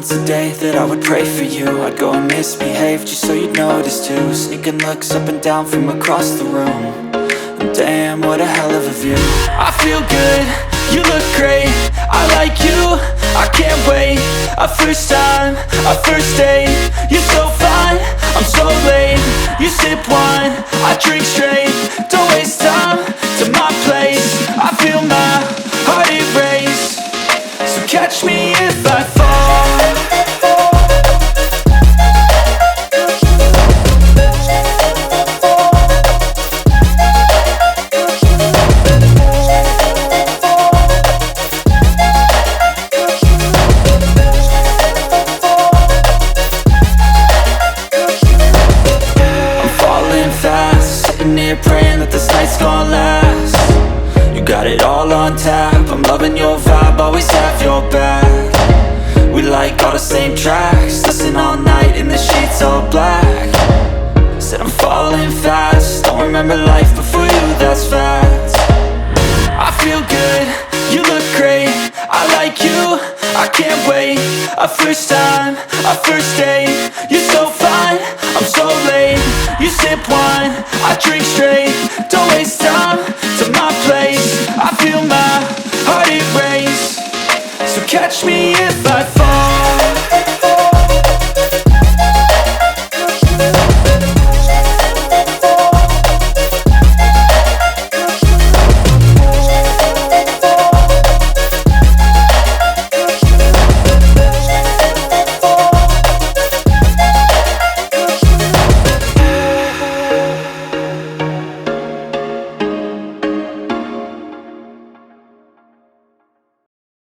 once a day that I would pray for you. I'd go and misbehave just so you'd notice too. Sneaking looks up and down from across the room. And damn, what a hell of a view. I feel good, you look great, I like you, I can't wait. A first time, a first date, you're so fine, I'm so late. You sip wine, I drink straight, don't waste time to my place. I feel my heart erase, so catch me if I fall. Praying that this night's gonna last. You got it all on tap, I'm loving your vibe, always have your back. We like all the same tracks, listen all night in the sheets all black. Said I'm falling fast, don't remember life before you, that's fact. I feel good, you look great, I like you, I can't wait. A first time, a first date, you're so fine, I'm so late. You sip wine, I drink straight, don't waste time to my place. I feel my heart erase, so catch me if I